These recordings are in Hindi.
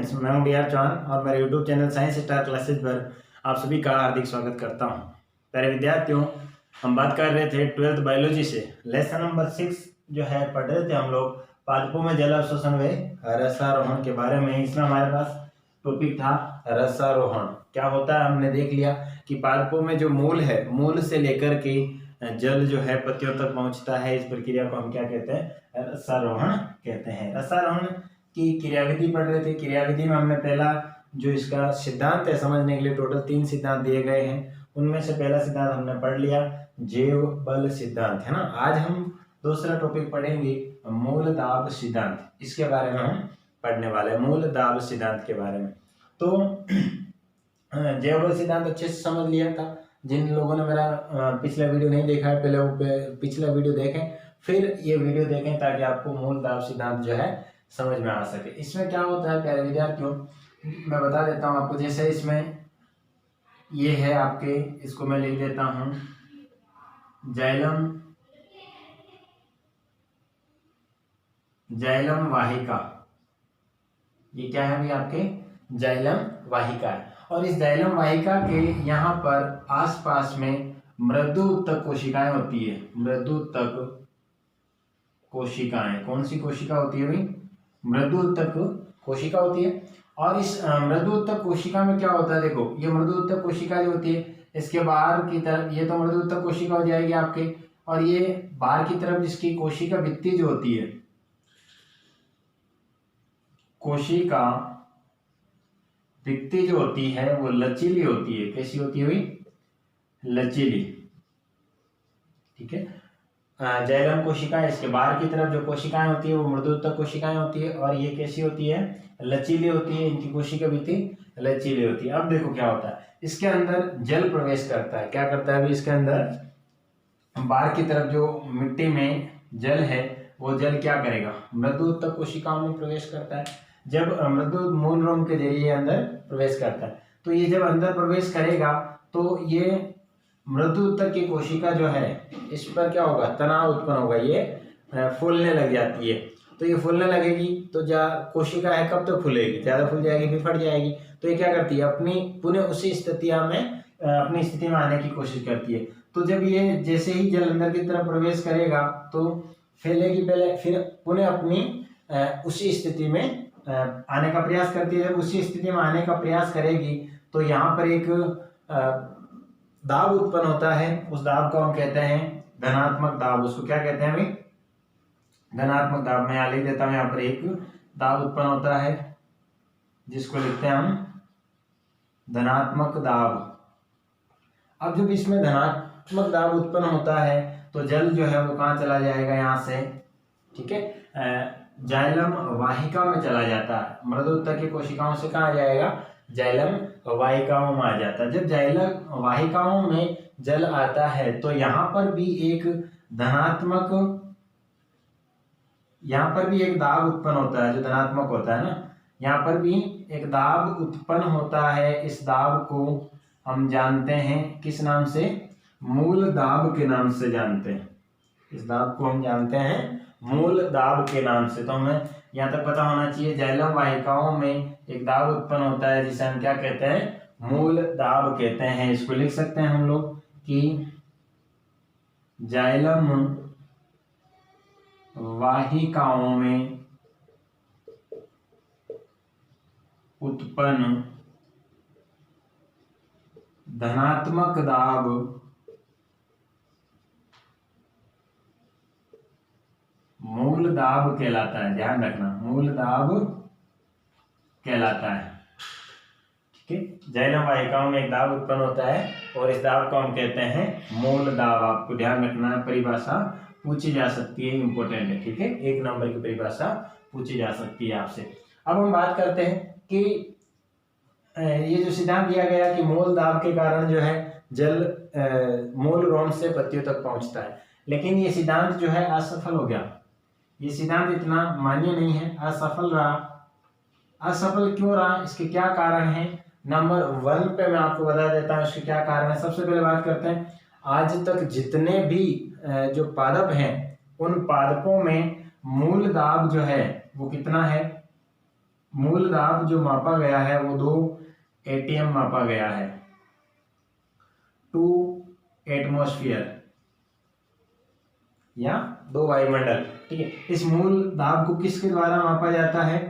फ्रेंड्स, मैं हूं डी.आर. चौहान और मेरे YouTube channel science star classes पर आप सभी का हार्दिक स्वागत करता हूं। प्यारे विद्यार्थियों, हम बात कर रहे थे 12th बायोलॉजी से लेसन नंबर 6 जो है पढ़ रहे थे हम लोग पादपों में जल अवशोषण व रसारोहण के बारे में। इसमें हमारे पास टॉपिक था रसारोहण क्या होता है। हमने देख लिया कि पादपों में जो मूल है, मूल से लेकर के जल जो है पत्तियों तक पहुंचता है, इस प्रक्रिया को हम क्या कहते हैं? रसारोहण कहते हैं। रसारोहण की क्रियाविधि पढ़ रहे थे। क्रियाविधि में हमने पहला जो इसका सिद्धांत है समझने के लिए टोटल 3 सिद्धांत दिए गए हैं, उनमें से पहला सिद्धांत हमने पढ़ लिया, जैव बल सिद्धांत, है ना। आज हम दूसरा टॉपिक पढ़ेंगे मूल दाब सिद्धांत। इसके बारे में हम पढ़ने वाले हैं, मूल दाब सिद्धांत के बारे में। तो जैव बल सिद्धांत अच्छे से समझ लिया था। जिन लोगों ने मेरा पिछला वीडियो नहीं देखा है, पहले वो पिछला वीडियो देखें, फिर ये वीडियो देखें, ताकि आपको मूल दाब सिद्धांत जो है समझ में आ सके। इसमें क्या होता है प्यारे विद्यार्थियों, मैं बता देता हूं आपको। जैसे इसमें ये है आपके, इसको मैं लिख देता हूं जाइलम वाहिका। ये क्या है भाई? आपके जाइलम वाहिका है। और इस जाइलम वाहिका के यहाँ पर आसपास में मृदु उत्तक कोशिकाएं होती है। मृदु उत्तक कोशिकाएं, कौन सी कोशिका होती है भाई? मृदु उत्तक कोशिका होती है। और इस मृदु उत्तक कोशिका में क्या होता है? देखो, ये मृदु उत्तक कोशिका जो होती है, इसके बाहर की तरफ ये तो मृदु उत्तक कोशिका हो जाएगी आपके, और ये बाहर की तरफ जिसकी कोशिका भित्ति जो होती है, कोशिका भित्ति जो होती है वो लचीली होती है। कैसी होती है भाई? लचीली। ठीक है। जाइलम कोशिका, इसके बाहर की तरफ जो कोशिकाएं होती है वो मृदुत्तक कोशिकाएं होती है, और ये कैसी होती है? लचीली होती है। इनकी कोशिका भित्ति लचीली होती है। अब देखो क्या होता है, इसके अंदर जल प्रवेश करता है। क्या करता है अभी? इसके अंदर बाहर की तरफ जो मिट्टी में जल है, वो जल क्या करेगा? मृदुत्तक कोशिकाओं में प्रवेश करता है। जब मृदु मूल रोम के जरिए अंदर प्रवेश करता है, तो ये जब अंदर प्रवेश करेगा तो ये मृदु उत्तक की कोशिका जो है, इस पर क्या होगा? तनाव उत्पन्न होगा। ये फूलने लग जाती है। तो ये फूलने लगेगी तो कोशिका है कब तक फूलेगी? ज्यादा फूल जाएगी, फिर फट जाएगी। तो ये क्या करती है? अपनी पुनः उसी अपनी स्थिति में आने की कोशिश करती है। तो जब ये जैसे ही जल अंदर की तरफ प्रवेश करेगा तो फैलेगी पहले, फिर पुनः अपनी उसी स्थिति में आने का प्रयास करती है। जब उसी स्थिति में आने का प्रयास करेगी तो यहाँ पर एक दाब उत्पन्न होता है। उस दाब को हम कहते हैं धनात्मक दाब। उसको क्या कहते हैं भाई? धनात्मक दाब। मैं यहाँ लिख देता हूँ, यहाँ पर एक दाब उत्पन्न होता है जिसको लिखते हैं हम धनात्मक दाब। अब जब इसमें धनात्मक दाब उत्पन्न होता है तो जल जो है वो कहाँ चला जाएगा? यहाँ से, ठीक है, जाइलम वाहिका में चला जाता है। मृदुत्तक की कोशिकाओं से कहाँ जाएगा? जाइलम वाहिकाओं में आ जाता है। जब जाइलम वाहिकाओं में जल आता है तो यहाँ पर भी एक दाब उत्पन्न होता है, जो धनात्मक होता है ना। यहाँ पर भी एक दाब उत्पन्न होता है। इस दाब को हम जानते हैं किस नाम से? मूल दाब के नाम से जानते हैं। इस दाब को हम जानते हैं मूल दाब के नाम से। तो हमें यहाँ तक पता होना चाहिए, जाइलम वाहिकाओं में एक दाब उत्पन्न होता है जिसे हम क्या कहते हैं? मूल दाब कहते हैं। इसको लिख सकते हैं हम लोग कि जाइलम वाहिकाओं में उत्पन्न धनात्मक दाब मूल दाब कहलाता है। ध्यान रखना, मूल दाब कहलाता है। ठीक है। जाइलम वाहिकाओं में एक दाब उत्पन्न होता है और इस दाब को हम कहते हैं मूल दाब। आपको ध्यान रखना है, परिभाषा पूछी जा सकती है, इंपॉर्टेंट है। ठीक है, 1 नंबर की परिभाषा पूछी जा सकती है आपसे। अब हम बात करते हैं कि ये जो सिद्धांत दिया गया कि मूल दाब के कारण जो है जल मूल रोम से पत्तियों तक पहुंचता है, लेकिन ये सिद्धांत जो है असफल हो गया। ये सिद्धांत इतना मान्य नहीं है, असफल रहा। असफल क्यों रहा? इसके क्या कारण है? नंबर 1 पे मैं आपको बता देता हूँ इसके क्या कारण है। सबसे पहले बात करते हैं, आज तक जितने भी जो पादप हैं, उन पादपों में मूल दाब जो है वो कितना है? मूल दाब जो मापा गया है वो 2 एटीएम मापा गया है, 2 एटमॉस्फेयर या 2 वायुमंडल। ठीक है, इस मूल दाब को किसके द्वारा मापा जाता है?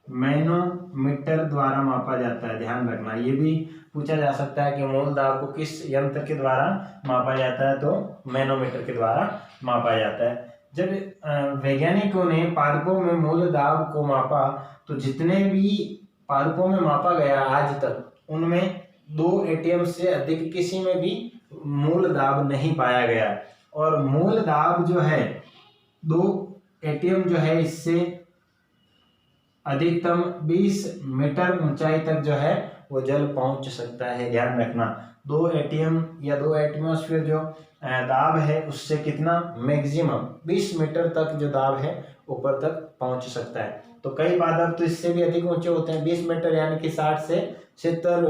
मैनोमीटर द्वारा मापा जाता है। ध्यान रखना, ये भी पूछा जा सकता है कि मूल दाब को किस यंत्र के द्वारा मापा जाता है, तो मैनोमीटर के द्वारा मापा जाता है। जब वैज्ञानिकों ने पादपों में मूल दाब को मापा तो जितने भी पादपों में मापा गया आज तक, उनमें 2 एटीएम से अधिक किसी में भी मूल दाब नहीं पाया गया। और मूल दाब जो है 2 एटीएम जो है, इससे अधिकतम 20 मीटर ऊंचाई तक जो है वो जल पहुंच सकता है। ध्यान रखना, 2 एटीएम या 2 एटमॉस्फेयर जो दाब है उससे कितना, मैक्सिमम 20 मीटर तक जो दाब है ऊपर तक पहुंच सकता है। तो कई पादप तो इससे भी अधिक ऊंचे होते हैं, 20 मीटर यानी कि 60 से 70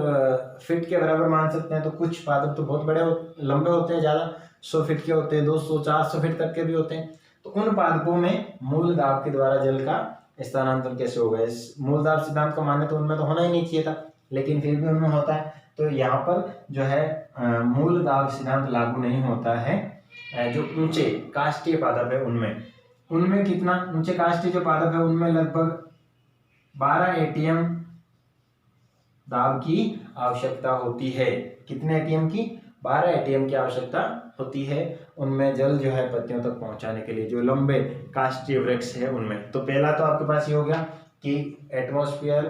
फीट के बराबर मान सकते हैं। तो कुछ पादप तो बहुत बड़े लंबे होते हैं, ज़्यादा 100 फीट के होते हैं, 200 400 फीट तक के भी होते हैं। तो उन पादपों में मूल दाब के द्वारा जल का स्थानांतरण कैसे होगा? इस मूल दाब सिद्धांत को माने तो उनमें तो होना ही नहीं चाहिए था, लेकिन फिर भी उनमें होता है। तो यहाँ पर जो है मूल दाब सिद्धांत लागू नहीं होता है। जो ऊंचे काष्ठीय पादप है उनमें कितना, ऊंचे काष्ठीय जो पादप है उनमें लगभग 12 एटीएम दाब की आवश्यकता होती है। कितने एटीएम की? 12 एटीएम की आवश्यकता होती है उनमें जल जो है पत्तियों तक पहुंचाने के लिए, जो लंबे काष्ठीय वृक्ष है उनमें। तो पहला तो आपके पास ये हो गया कि एटमॉस्फेयर,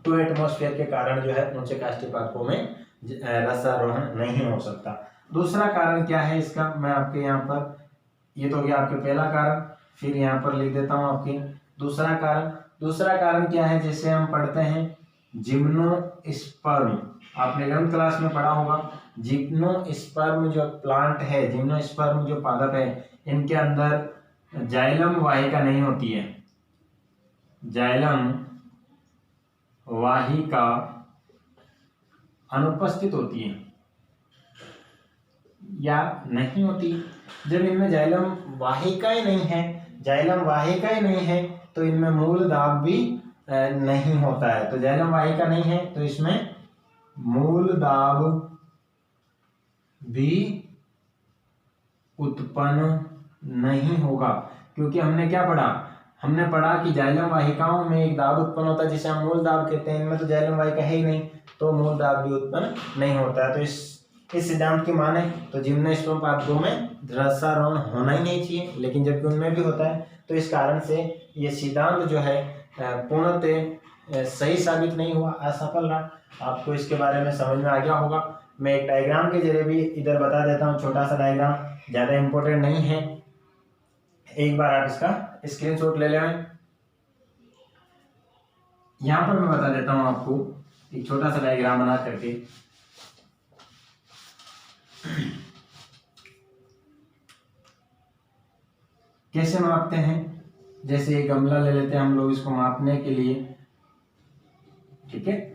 2 एटमॉस्फेयर के कारण जो है ऊंचे काष्ठीय पादपों में रसारोहण नहीं हो सकता। दूसरा कारण क्या है इसका, मैं आपके यहाँ पर, ये तो हो गया आपके पहला कारण, फिर यहाँ पर लिख देता हूँ आपके दूसरा कारण। दूसरा कारण क्या है, जैसे हम पढ़ते हैं जिम्नोस्पर्म, आपने 11th क्लास में पढ़ा होगा। जिम्नोस्पर्म जो प्लांट है, जिम्नोस्पर्म जो पादप है, इनके अंदर जाइलम वाहिका नहीं होती है। जाइलम वाहिका अनुपस्थित होती है या नहीं होती। जब इनमें जाइलम वाहिकाएं नहीं है, जाइलम वाहिकाएं नहीं है तो इनमें मूल दाब भी नहीं होता है। तो जाइलम वाहिका नहीं है तो इसमें मूल दाब भी उत्पन्न नहीं होगा। क्योंकि हमने क्या पढ़ा, हमने पढ़ा कि जाइलम वाहिकाओं में एक दाब उत्पन्न होता है जिसे हम मूल दाब कहते हैं। इनमें तो जाइलम वाहिका है ही नहीं, तो मूल दाब भी उत्पन्न नहीं होता है। तो इस सिद्धांत की माने तो जिम्नोस्पर्म पादपों में रसारोहण होना ही नहीं चाहिए, लेकिन जबकि उनमें भी होता है। तो इस कारण से ये सिद्धांत जो है पूर्णतः सही साबित नहीं हुआ, असफल रहा। आपको इसके बारे में समझ में आ गया होगा। मैं एक डायग्राम के जरिए भी इधर बता देता हूँ, छोटा सा डायग्राम, ज़्यादा इंपॉर्टेंट नहीं है। एक बार आप इसका स्क्रीनशॉट ले लें। यहाँ पर मैं बता देता हूँ आपको एक छोटा सा डायग्राम बना करके। कैसे मापते हैं, जैसे एक गमला ले लेते हैं हम लोग इसको मापने के लिए, ठीक है।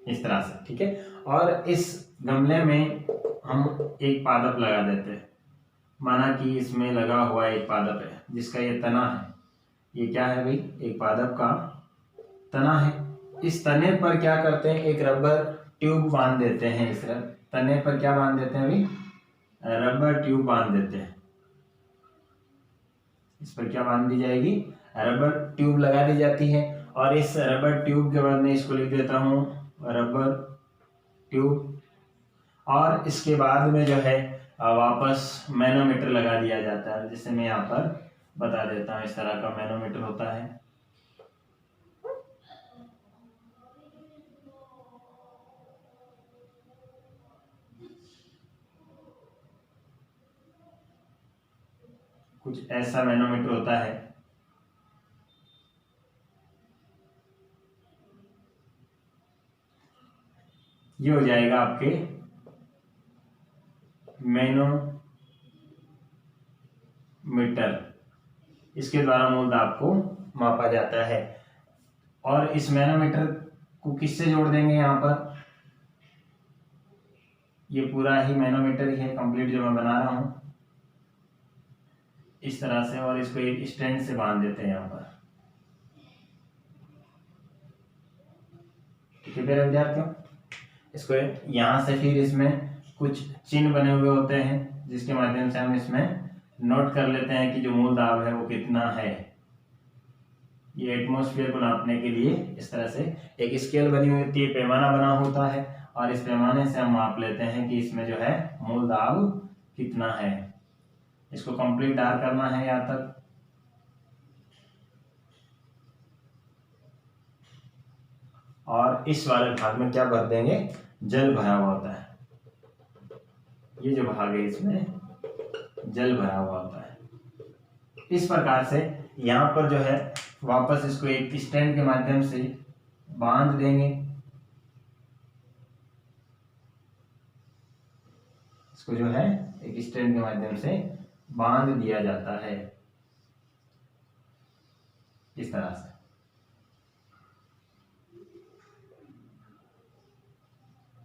इस तरह से, ठीक है। और इस गमले में हम एक पादप लगा देते हैं। माना कि इसमें लगा हुआ एक पादप है जिसका ये तना है। ये क्या है भाई, एक पादप का तना है। इस तने पर क्या करते हैं, एक रबर ट्यूब बांध देते हैं। इस तने पर क्या बांध देते हैं भाई, रबर ट्यूब बांध देते हैं। इस पर क्या बांध दी जाएगी, रबर ट्यूब लगा दी जाती है। और इस रबर ट्यूब के बाद में इसको लिख देता हूँ रबर ट्यूब। और इसके बाद में जो है वापस मैनोमीटर लगा दिया जाता है, जिसे मैं यहाँ पर बता देता हूँ। इस तरह का मैनोमीटर होता है। कुछ ऐसा मैनोमीटर होता है। ये हो जाएगा आपके मैनोमीटर। इसके द्वारा मूल दाब को मापा जाता है। और इस मैनोमीटर को किससे जोड़ देंगे, यहाँ पर ये पूरा ही मैनोमीटर ही है कंप्लीट जो मैं बना रहा हूँ। इस तरह से, और इसको एक स्टैंड से बांध देते हैं यहाँ पर। ठीक है मेरे विद्यार्थियों, इसको यहाँ से फिर इसमें कुछ चिन्ह बने हुए होते हैं जिसके माध्यम से हम इसमें नोट कर लेते हैं कि जो मूल दाब है वो कितना है। ये एटमॉस्फेयर को नापने के लिए इस तरह से एक स्केल बनी हुई होती है, पैमाना बना होता है, और इस पैमाने से हम माप लेते हैं कि इसमें जो है मूल दाब कितना है। इसको कंप्लीट डार करना है यहाँ तक। और इस वाले भाग में क्या भर देंगे, जल भरा हुआ होता है। ये जो भाग है इसमें जल भरा हुआ होता है। इस प्रकार से यहाँ पर जो है वापस इसको एक स्टैंड के माध्यम से बांध देंगे। इसको जो है एक स्टैंड के माध्यम से बांध दिया जाता है इस तरह से।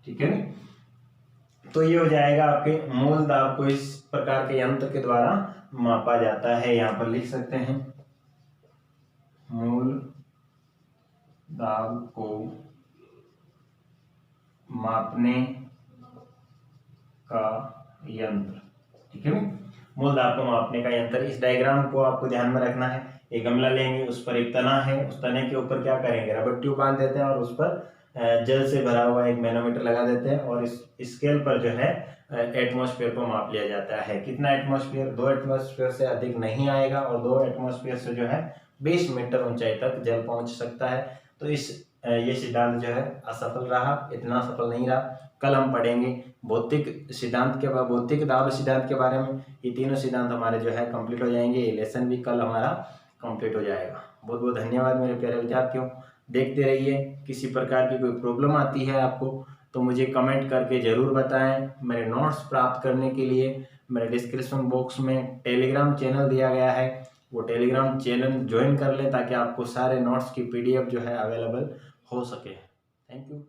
ठीक है, तो ये हो जाएगा आपके मूल दाब को इस प्रकार के यंत्र के द्वारा मापा जाता है। यहाँ पर लिख सकते हैं मूल दाब को मापने का यंत्र। ठीक है, मूल दाब को मापने का यंत्र। इस डायग्राम को आपको ध्यान में रखना है। एक गमला लेंगे, उस पर एक तना है, उस तने के ऊपर क्या करेंगे, रबर ट्यूब बांध देते हैं और उस पर जल से भरा हुआ एक मैनोमीटर लगा देते हैं, और इस स्केल पर जो है एटमॉस्फेयर को माप लिया जाता है। कितना एटमॉस्फेयर, 2 एटमॉस्फेयर से अधिक नहीं आएगा, और 2 एटमॉस्फेयर से जो है 20 मीटर ऊंचाई तक जल पहुंच सकता है। तो ये सिद्धांत जो है असफल रहा, इतना सफल नहीं रहा। कल हम पढ़ेंगे भौतिक सिद्धांत के बाद, भौतिक दाब सिद्धांत के बारे में। ये तीनों सिद्धांत हमारे जो है कंप्लीट हो जाएंगे। ये लेसन भी कल हमारा कंप्लीट हो जाएगा। बहुत बहुत धन्यवाद मेरे प्यारे विद्यार्थियों। देखते रहिए। किसी प्रकार की कोई प्रॉब्लम आती है आपको तो मुझे कमेंट करके ज़रूर बताएं। मेरे नोट्स प्राप्त करने के लिए मेरे डिस्क्रिप्शन बॉक्स में टेलीग्राम चैनल दिया गया है, वो टेलीग्राम चैनल ज्वाइन कर लें ताकि आपको सारे नोट्स की PDF जो है अवेलेबल हो सके। Thank you.